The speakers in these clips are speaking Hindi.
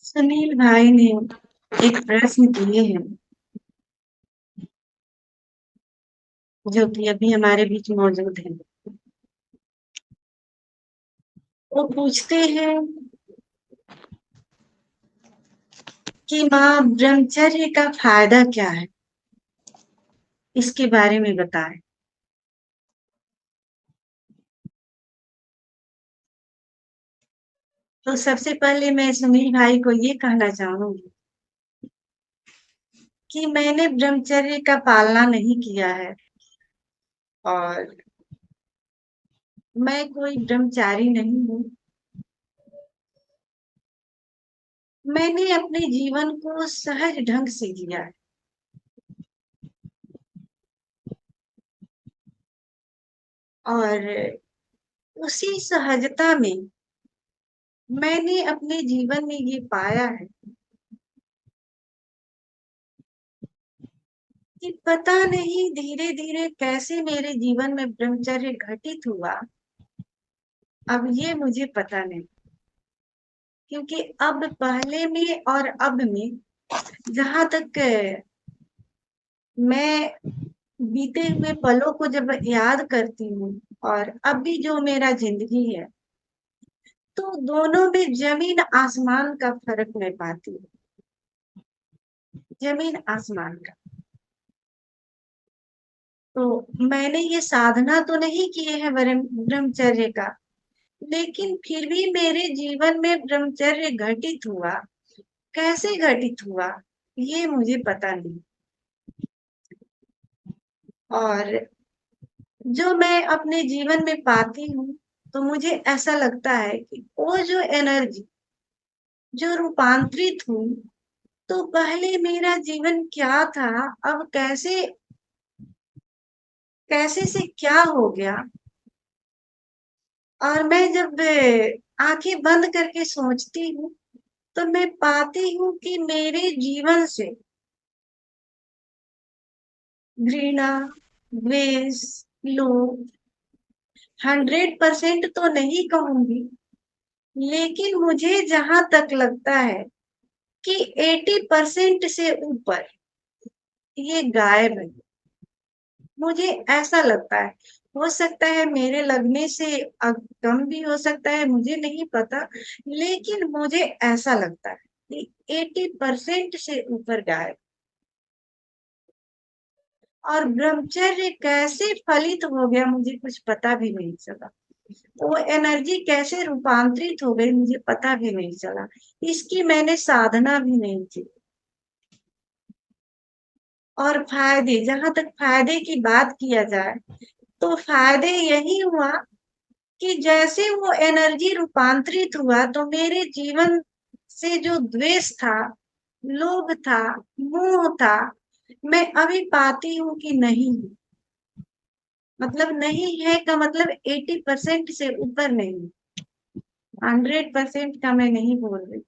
सुनील भाई ने एक प्रश्न किए हैं जो कि अभी हमारे बीच मौजूद है। वो पूछते हैं कि माँ ब्रह्मचर्य का फायदा क्या है, इसके बारे में बताएं। तो सबसे पहले मैं सुनील भाई को ये कहना चाहूंगी कि मैंने ब्रह्मचर्य का पालना नहीं किया है और मैं कोई ब्रह्मचारी नहीं हूँ। मैंने अपने जीवन को सहज ढंग से जिया है और उसी सहजता में मैंने अपने जीवन में ये पाया है कि पता नहीं धीरे धीरे कैसे मेरे जीवन में ब्रह्मचर्य घटित हुआ। अब ये मुझे पता नहीं, क्योंकि अब पहले में और अब में जहां तक मैं बीते हुए पलों को जब याद करती हूँ और अभी जो मेरा जिंदगी है, तो दोनों में जमीन आसमान का फर्क मैं पाती हूँ। जमीन आसमान का। तो मैंने ये साधना तो नहीं किए है ब्रह्मचर्य का, लेकिन फिर भी मेरे जीवन में ब्रह्मचर्य घटित हुआ। कैसे घटित हुआ ये मुझे पता नहीं। और जो मैं अपने जीवन में पाती हूँ, तो मुझे ऐसा लगता है कि वो जो एनर्जी जो रूपांतरित हुई, तो पहले मेरा जीवन क्या था, अब कैसे कैसे से क्या हो गया। और मैं जब आंखें बंद करके सोचती हूँ, तो मैं पाती हूँ कि मेरे जीवन से घृणा, द्वेष, लोभ 100% तो नहीं कहूंगी, लेकिन मुझे जहां तक लगता है कि 80% से ऊपर ये गायब है। मुझे ऐसा लगता है। हो सकता है मेरे लगने से कम भी हो सकता है, मुझे नहीं पता, लेकिन मुझे ऐसा लगता है कि 80% से ऊपर गायब। और ब्रह्मचर्य कैसे फलित हो गया मुझे कुछ पता भी नहीं चला। वो एनर्जी कैसे रूपांतरित हो गई मुझे पता भी नहीं चला। इसकी मैंने साधना भी नहीं की। और फायदे, जहां तक फायदे की बात किया जाए, तो फायदे यही हुआ कि जैसे वो एनर्जी रूपांतरित हुआ, तो मेरे जीवन से जो द्वेष था, लोभ था, मोह था, मैं अभी पाती हूँ कि नहीं। मतलब नहीं है का मतलब 80% से ऊपर नहीं। 100% का मैं नहीं बोल रही,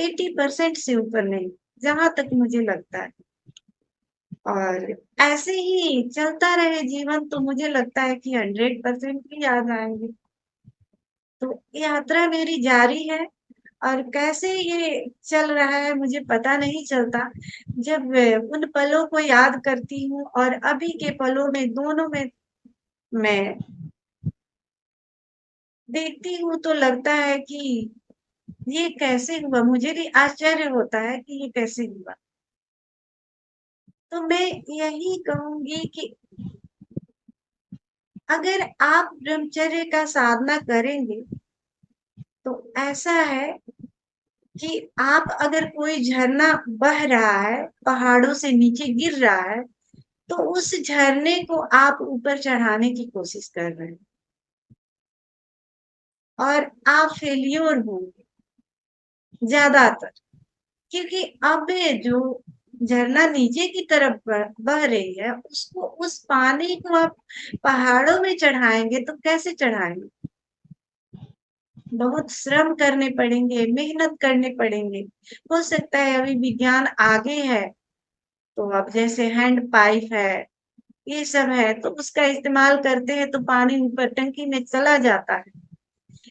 80% से ऊपर नहीं, जहां तक मुझे लगता है। और ऐसे ही चलता रहे जीवन, तो मुझे लगता है कि 100% भी आ जाएंगे। तो यात्रा मेरी जारी है। और कैसे ये चल रहा है मुझे पता नहीं चलता। जब उन पलों को याद करती हूँ और अभी के पलों में, दोनों में मैं देखती हूँ, तो लगता है कि ये कैसे हुआ। मुझे भी आश्चर्य होता है कि ये कैसे हुआ। तो मैं यही कहूंगी कि अगर आप ब्रह्मचर्य का साधना करेंगे, तो ऐसा है कि आप अगर कोई झरना बह रहा है, पहाड़ों से नीचे गिर रहा है, तो उस झरने को आप ऊपर चढ़ाने की कोशिश कर रहे हैं और आप फेल्योर होंगे ज्यादातर। क्योंकि अब जो झरना नीचे की तरफ बह रही है, उसको, उस पानी को आप पहाड़ों में चढ़ाएंगे तो कैसे चढ़ाएंगे। बहुत श्रम करने पड़ेंगे, मेहनत करने पड़ेंगे। हो सकता है अभी विज्ञान आगे है, तो अब जैसे हैंड पाइप है, ये सब है, तो उसका इस्तेमाल करते हैं तो पानी ऊपर टंकी में चला जाता है।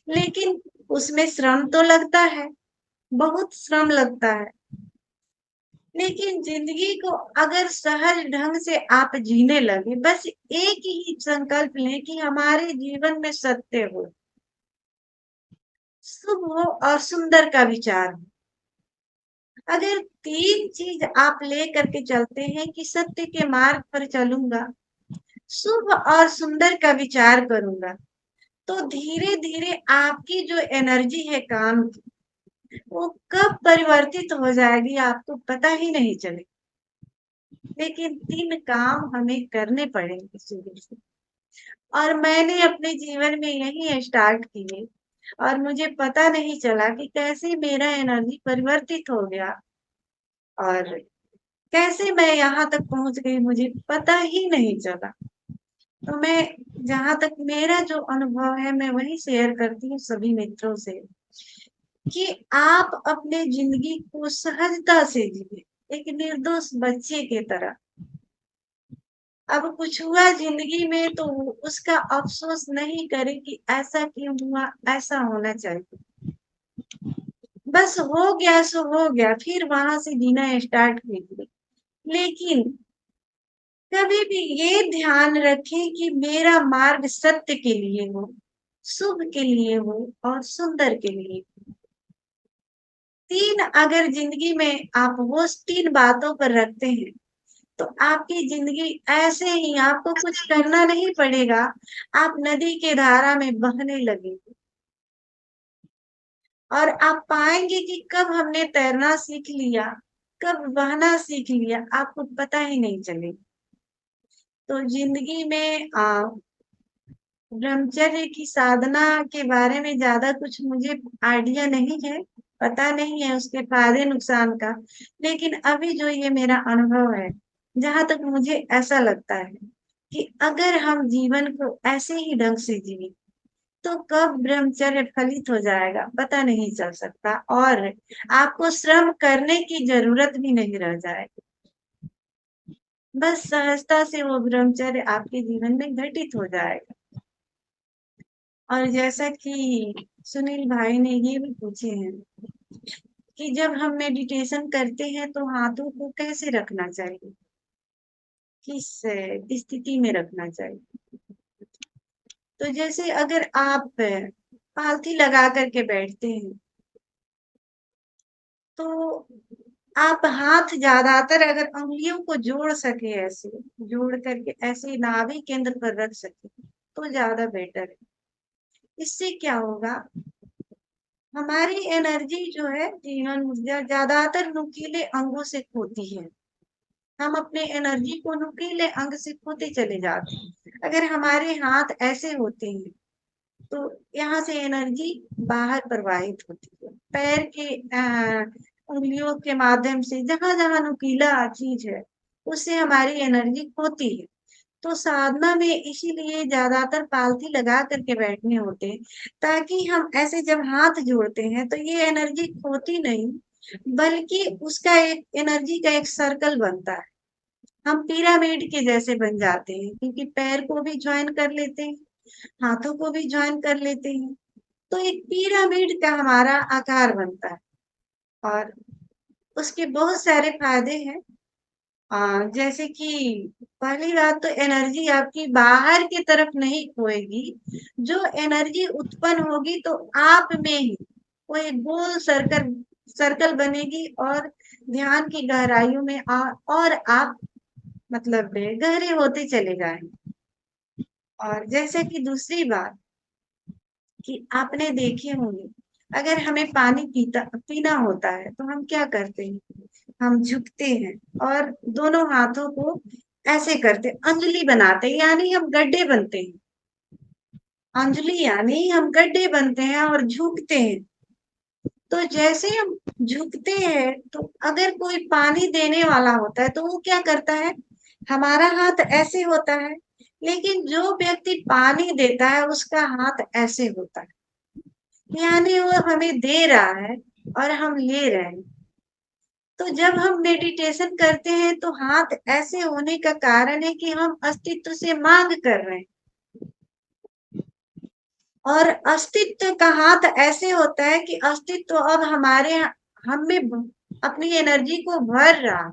लेकिन उसमें श्रम तो लगता है, बहुत श्रम लगता है। लेकिन जिंदगी को अगर सहज ढंग से आप जीने लगे, बस एक ही संकल्प लें कि हमारे जीवन में सत्य हो, शुभ हो और सुंदर का विचार हो। अगर 3 चीज आप ले करके चलते हैं कि सत्य के मार्ग पर चलूंगा, शुभ और सुंदर का विचार करूंगा, तो धीरे धीरे आपकी जो एनर्जी है काम की, वो कब परिवर्तित हो जाएगी आपको पता ही नहीं चलेगा। लेकिन 3 काम हमें करने पड़ेंगे शुरू से, और मैंने अपने जीवन में यही स्टार्ट किए, और मुझे पता नहीं चला कि कैसे मेरा एनर्जी परिवर्तित हो गया और कैसे मैं यहाँ तक पहुंच गई, मुझे पता ही नहीं चला। तो मैं, जहाँ तक मेरा जो अनुभव है, मैं वही शेयर करती हूँ सभी मित्रों से कि आप अपने जिंदगी को सहजता से जिए, एक निर्दोष बच्चे के तरह। अब कुछ हुआ जिंदगी में तो उसका अफसोस नहीं करें कि ऐसा क्यों हुआ, ऐसा होना चाहिए। बस हो गया सो हो गया, फिर वहां से जीना स्टार्ट कीजिए। लेकिन कभी भी ये ध्यान रखें कि मेरा मार्ग सत्य के लिए हो, शुभ के लिए हो और सुंदर के लिए। 3 अगर जिंदगी में आप वो 3 बातों पर रखते हैं, तो आपकी जिंदगी ऐसे ही, आपको कुछ करना नहीं पड़ेगा, आप नदी के धारा में बहने लगेंगे। और आप पाएंगे कि कब हमने तैरना सीख लिया, कब बहना सीख लिया, आपको पता ही नहीं चलेगा। तो जिंदगी में ब्रह्मचर्य की साधना के बारे में ज्यादा कुछ मुझे आइडिया नहीं है, पता नहीं है उसके फायदे नुकसान का। लेकिन अभी जो ये मेरा अनुभव है, जहां तक मुझे ऐसा लगता है कि अगर हम जीवन को ऐसे ही ढंग से जिए, तो कब ब्रह्मचर्य फलित हो जाएगा पता नहीं चल सकता, और आपको श्रम करने की जरूरत भी नहीं रह जाएगी। बस सहजता से वो ब्रह्मचर्य आपके जीवन में घटित हो जाएगा। और जैसा कि सुनील भाई ने ये भी पूछे हैं कि जब हम मेडिटेशन करते हैं तो हाथों को कैसे रखना चाहिए, किस स्थिति में रखना चाहिए। तो जैसे अगर आप पालथी लगा करके बैठते हैं, तो आप हाथ ज्यादातर अगर उंगलियों को जोड़ सके, ऐसे जोड़ करके ऐसे नाभि केंद्र पर रख सके तो ज्यादा बेटर है। इससे क्या होगा, हमारी एनर्जी जो है, जीवन ऊर्जा ज्यादातर नुकीले अंगों से खोती है। हम अपने एनर्जी को नुकीले अंग से खोते चले जाते हैं। अगर हमारे हाथ ऐसे होते हैं, तो यहाँ से एनर्जी बाहर प्रवाहित होती है, पैर के उंगलियों के माध्यम से, जहां जहां नुकीला चीज है उससे हमारी एनर्जी खोती है। तो साधना में इसीलिए ज्यादातर पालथी लगा करके बैठने होते हैं, ताकि हम ऐसे जब हाथ जोड़ते हैं तो ये एनर्जी खोती नहीं, बल्कि उसका एक एनर्जी का एक सर्कल बनता है। हम पिरामिड के जैसे बन जाते हैं, क्योंकि पैर को भी ज्वाइन कर लेते हैं, हाथों को भी ज्वाइन कर लेते हैं, तो एक पिरामिड का हमारा आकार बनता है। और उसके बहुत सारे फायदे हैं। जैसे कि पहली बात तो एनर्जी आपकी बाहर की तरफ नहीं खोएगी, जो एनर्जी उत्पन्न होगी तो आप में ही वो एक गोल सर्कल सर्कल बनेगी, और ध्यान की गहराइयों में और आप मतलब गहरे होते चले जाएंगे। और जैसे कि दूसरी बात कि आपने देखे होंगे, अगर हमें पानी पीना होता है तो हम क्या करते हैं, हम झुकते हैं और दोनों हाथों को ऐसे करते, अंजलि बनाते हैं, यानी हम गड्ढे बनते हैं। अंजलि यानी हम गड्ढे बनते हैं और झुकते हैं। तो जैसे हम झुकते हैं, तो अगर कोई पानी देने वाला होता है तो वो क्या करता है, हमारा हाथ ऐसे होता है, लेकिन जो व्यक्ति पानी देता है उसका हाथ ऐसे होता है, यानी वो हमें दे रहा है और हम ले रहे हैं। तो जब हम मेडिटेशन करते हैं तो हाथ ऐसे होने का कारण है कि हम अस्तित्व से मांग कर रहे हैं। और अस्तित्व का हाथ ऐसे होता है कि अस्तित्व अब हमारे हमें अपनी एनर्जी को भर रहा,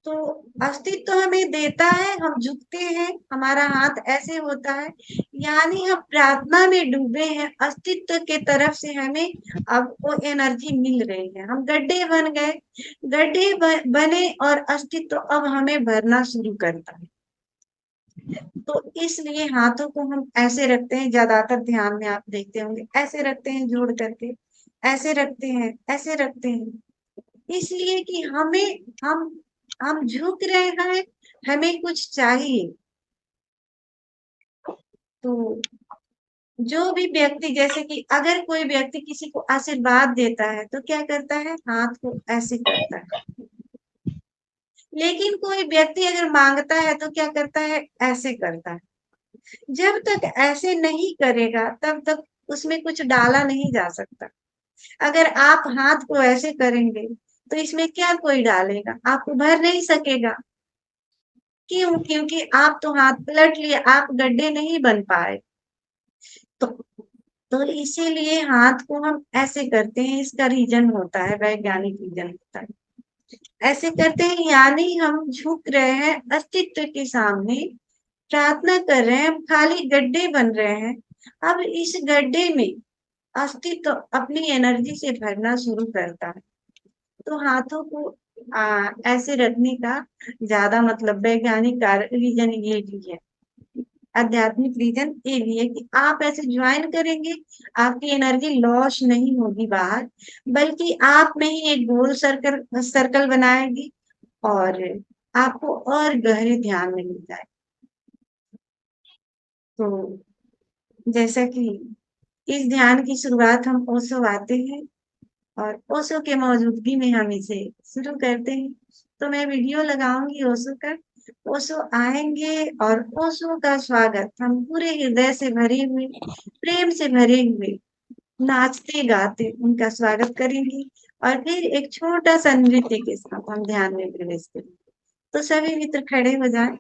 तो अस्तित्व हमें देता है, हम झुकते हैं, हमारा हाथ ऐसे होता है, यानी हम प्रार्थना में डूबे हैं, अस्तित्व के तरफ से हमें अब वो एनर्जी मिल रही है, हम गड्ढे बन गए, गड्ढे बने और अस्तित्व अब हमें भरना शुरू करता है। तो इसलिए हाथों को हम ऐसे रखते हैं, ज्यादातर ध्यान में आप देखते होंगे, ऐसे रखते हैं जोड़ करके, ऐसे रखते हैं, ऐसे रखते हैं, इसलिए कि हम झुक रहे हैं, हमें कुछ चाहिए। तो जो भी व्यक्ति, जैसे कि अगर कोई व्यक्ति किसी को आशीर्वाद देता है तो क्या करता है, हाथ को ऐसे करता है, लेकिन कोई व्यक्ति अगर मांगता है तो क्या करता है, ऐसे करता है। जब तक ऐसे नहीं करेगा तब तक उसमें कुछ डाला नहीं जा सकता। अगर आप हाथ को ऐसे करेंगे तो इसमें क्या कोई डालेगा, आपको भर नहीं सकेगा। क्यों? क्योंकि आप तो हाथ पलट लिए, आप गड्ढे नहीं बन पाए। तो तो इसीलिए हाथ को हम ऐसे करते हैं, इसका रीजन होता है, वैज्ञानिक रीजन होता है। ऐसे करते हैं यानी हम झुक रहे हैं अस्तित्व के सामने, प्रार्थना कर रहे हैं, हम खाली गड्ढे बन रहे हैं। अब इस गड्ढे में अस्तित्व अपनी एनर्जी से भरना शुरू करता है। तो हाथों को ऐसे रखने का ज्यादा मतलब वैज्ञानिक रीजन ये भी है, आध्यात्मिक रीजन ये भी है कि आप ऐसे ज्वाइन करेंगे, आपकी एनर्जी लॉस नहीं होगी बाहर, बल्कि आप में ही एक गोल सर्कल सर्कल बनाएगी और आपको और गहरे ध्यान में मिल जाए। तो जैसा कि इस ध्यान की शुरुआत हम ओशो आते हैं और ओशो के मौजूदगी में हम इसे शुरू करते हैं। तो मैं वीडियो लगाऊंगी ओशो का, ओशो आएंगे और ओशो का स्वागत हम पूरे हृदय से भरे हुए, प्रेम से भरे हुए, नाचते गाते उनका स्वागत करेंगे और फिर एक छोटा सा नृत्य के साथ हम ध्यान में प्रवेश करेंगे। तो सभी मित्र खड़े हो जाएं।